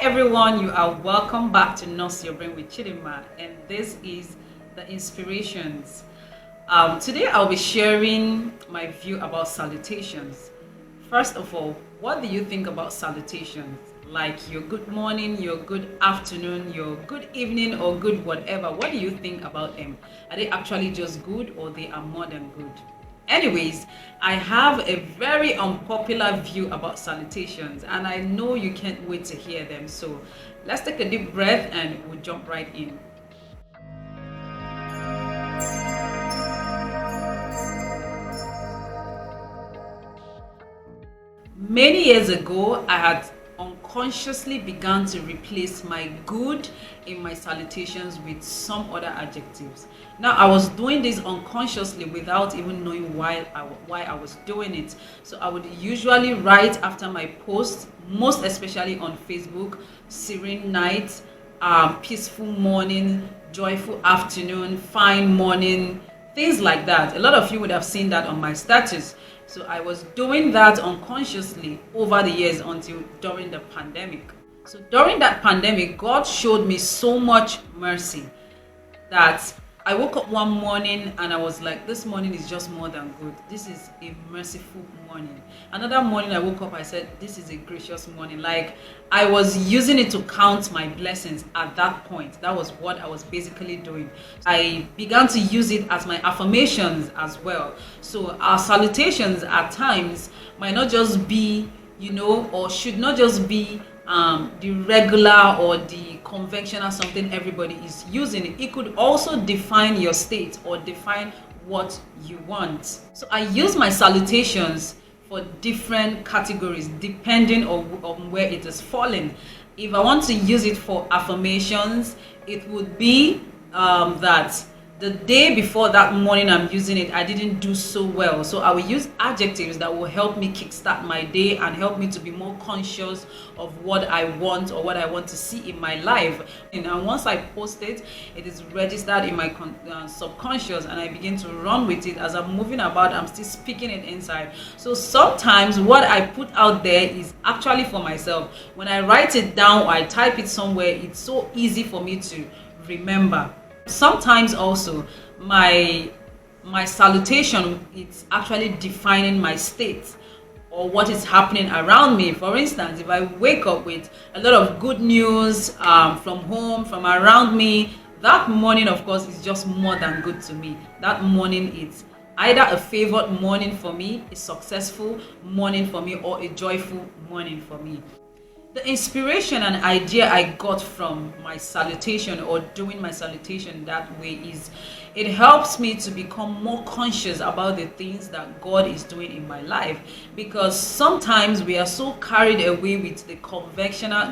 everyone, you are welcome back to Nurse Your Brain with Chidima, and this is the Inspirations. Today I'll be sharing my view about salutations. First of all, what do you think about salutations? Like your good morning, your good afternoon, your good evening, or good whatever. What do you think about them? Are they actually just good, or they are more than good? Anyways, I have a very unpopular view about salutations, and I know you can't wait to hear them. So let's take a deep breath and we'll jump right in. Many years ago, I had unconsciously began to replace my good in my salutations with some other adjectives. Now, I was doing this unconsciously without even knowing why I was doing it. So I would usually write after my post, most especially on Facebook, serene night, peaceful morning, joyful afternoon, fine morning, things like that. A lot of you would have seen that on my status. So I was doing that unconsciously over the years until during the pandemic. So during that pandemic, God showed me so much mercy that I woke up one morning and I was like, this morning is just more than good. This is a merciful morning. Another morning I woke up, I said, this is a gracious morning. Like, I was using it to count my blessings at that point. That was what I was basically doing. I began to use it as my affirmations as well. So our salutations at times might not just be, or should not just be the regular or the conventional something everybody is using. It could also define your state or define what you want. So I use my salutations for different categories depending on where it is falling. If I want to use it for affirmations, it would be that the day before that morning I'm using it, I didn't do so well. So I will use adjectives that will help me kickstart my day and help me to be more conscious of what I want or what I want to see in my life. And once I post it, it is registered in my subconscious, and I begin to run with it. As I'm moving about, I'm still speaking it inside. So sometimes what I put out there is actually for myself. When I write it down or I type it somewhere, it's so easy for me to remember. Sometimes also my salutation, it's actually defining my state or what is happening around me. For instance, if I wake up with a lot of good news from home, from around me, that morning, of course, is just more than good to me. That morning, it's either a favored morning for me, a successful morning for me, or a joyful morning for me. The inspiration and idea I got from my salutation or doing my salutation that way is it helps me to become more conscious about the things that God is doing in my life, because sometimes we are so carried away with the conventional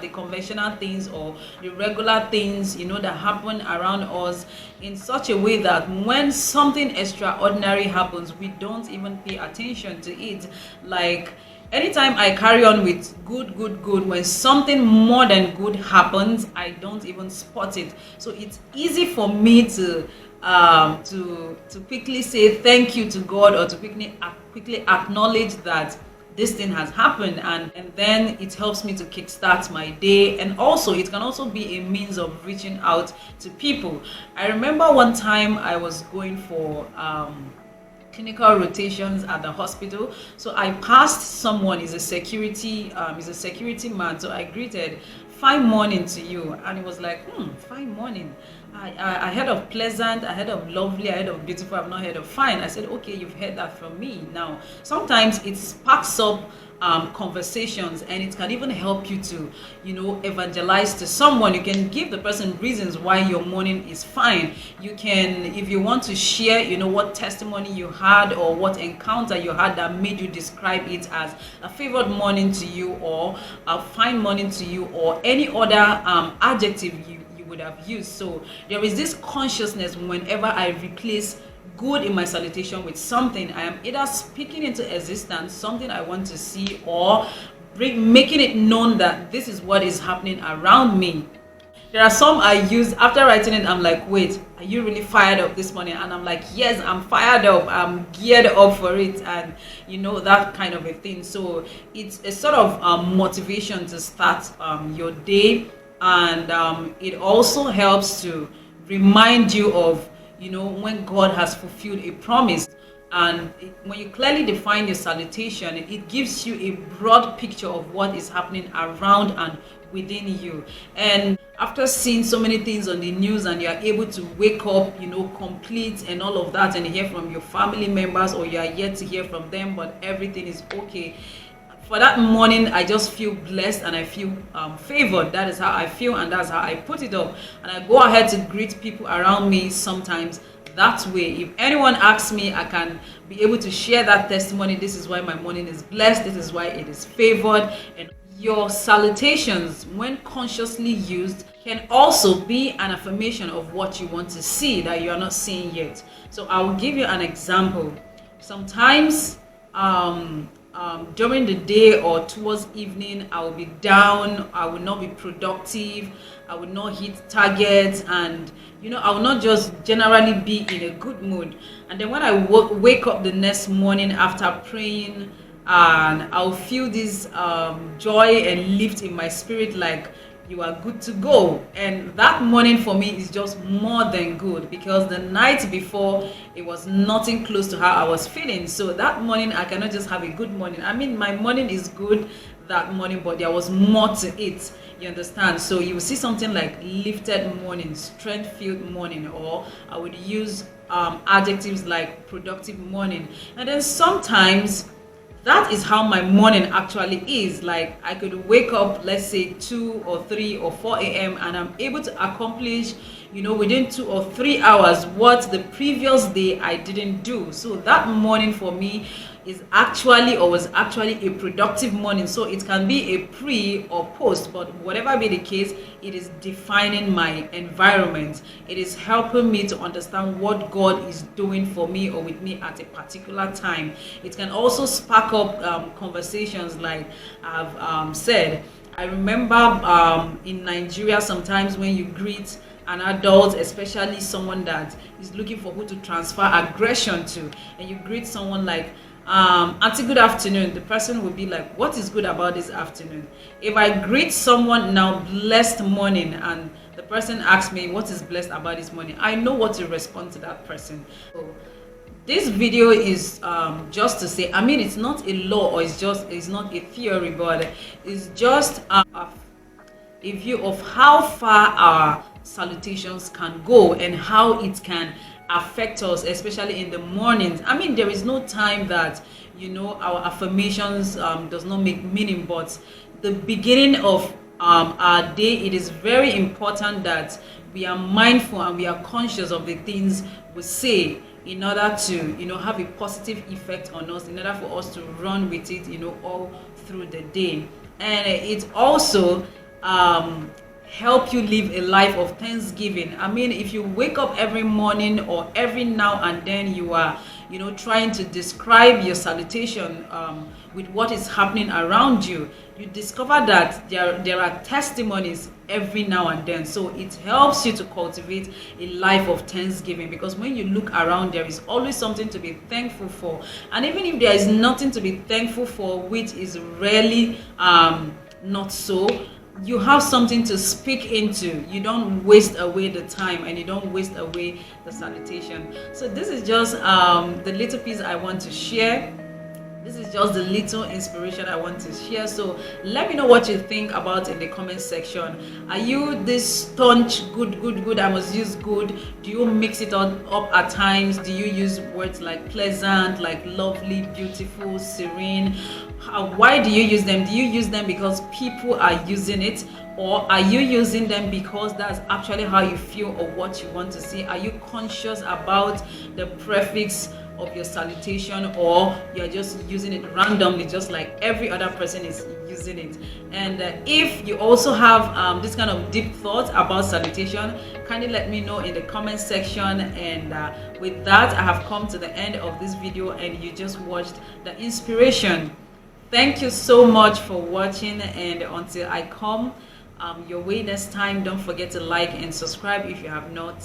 things or the regular things that happen around us in such a way that when something extraordinary happens, we don't even pay attention to it. Like, anytime I carry on with good, when something more than good happens, I don't even spot it. So it's easy for me to quickly say thank you to God, or to quickly acknowledge that this thing has happened, and then it helps me to kickstart my day. And also it can also be a means of reaching out to people. I remember one time I was going for clinical rotations at the hospital. So I passed someone, he's a security man. So I greeted, fine morning to you. And he was like, fine morning. I heard of pleasant, I heard of lovely, I heard of beautiful, I've not heard of fine. I said, okay, you've heard that from me. Now, sometimes it sparks up conversations, and it can even help you to evangelize to someone. You can give the person reasons why your morning is fine. You can, if you want to share what testimony you had or what encounter you had that made you describe it as a favored morning to you, or a fine morning to you, or any other adjective you would have used. So there is this consciousness whenever I replace good in my salutation with something, I am either speaking into existence something I want to see, or making it known that this is what is happening around me. There are some I use after writing it. I'm like, wait, are you really fired up this morning? And I'm like, yes, I'm fired up. I'm geared up for it, and that kind of a thing. So it's a sort of motivation to start your day, and it also helps to remind you of when God has fulfilled a promise. And when you clearly define your salutation, it gives you a broad picture of what is happening around and within you. And after seeing so many things on the news, and you are able to wake up complete and all of that, and hear from your family members, or you are yet to hear from them, but everything is okay, for that morning I just feel blessed and I feel favored. That is how I feel, and that's how I put it up. And I go ahead to greet people around me sometimes that way. If anyone asks me, I can be able to share that testimony. This is why my morning is blessed, this is why it is favored. And your salutations, when consciously used, can also be an affirmation of what you want to see that you are not seeing yet. So I will give you an example. Sometimes during the day or towards evening, I will be down, I will not be productive, I will not hit targets, and I will not just generally be in a good mood. And then when I wake up the next morning after praying, and I'll feel this joy and lift in my spirit, like you are good to go. And that morning for me is just more than good, because the night before it was nothing close to how I was feeling. So that morning I cannot just have a good morning. I mean, my morning is good that morning, but there was more to it, you understand? So you will see something like lifted morning, strength filled morning, or I would use adjectives like productive morning. And then sometimes that is how my morning actually is. Like, I could wake up, let's say 2 or 3 or 4 a.m. and I'm able to accomplish within 2 or 3 hours what the previous day I didn't do. So that morning for me was actually a productive morning. So it can be a pre or post, but whatever be the case, it is defining my environment. It is helping me to understand what God is doing for me or with me at a particular time. It can also spark up conversations, like I've said. I remember in Nigeria, sometimes when you greet an adult, especially someone that is looking for who to transfer aggression to, and you greet someone like, auntie, good afternoon, the person will be like, what is good about this afternoon? If I greet someone now, blessed morning, and the person asks me what is blessed about this morning, I know what to respond to that person. So this video is just to say, I mean, it's not a law, or it's not a theory, but it's just a view of how far our salutations can go and how it can affect us, especially in the mornings. I mean, there is no time that our affirmations does not make meaning, but the beginning of our day, it is very important that we are mindful and we are conscious of the things we say, in order to have a positive effect on us, in order for us to run with it all through the day. And it also help you live a life of thanksgiving. I mean, if you wake up every morning or every now and then, you are trying to describe your salutation with what is happening around you, you discover that there are testimonies every now and then. So it helps you to cultivate a life of thanksgiving, because when you look around, there is always something to be thankful for. And even if there is nothing to be thankful for, which is rarely not so, you have something to speak into. You don't waste away the time, and you don't waste away the salutation. So this is just the little piece I want to share. This is just the little inspiration I want to share. So let me know what you think about in the comment section. Are you this staunch good, I must use good? Do you mix it up at times? Do you use words like pleasant, like lovely, beautiful, serene? Why do you use them? Do you use them because people are using it, or are you using them because that's actually how you feel or what you want to see? Are you conscious about the prefix of your salutation, or you're just using it randomly, just like every other person is using it? And if you also have this kind of deep thought about salutation, kindly let me know in the comment section. And with that, I have come to the end of this video, and you just watched the inspiration. Thank you so much for watching, and until I come your way next time. Don't forget to like and subscribe if you have not.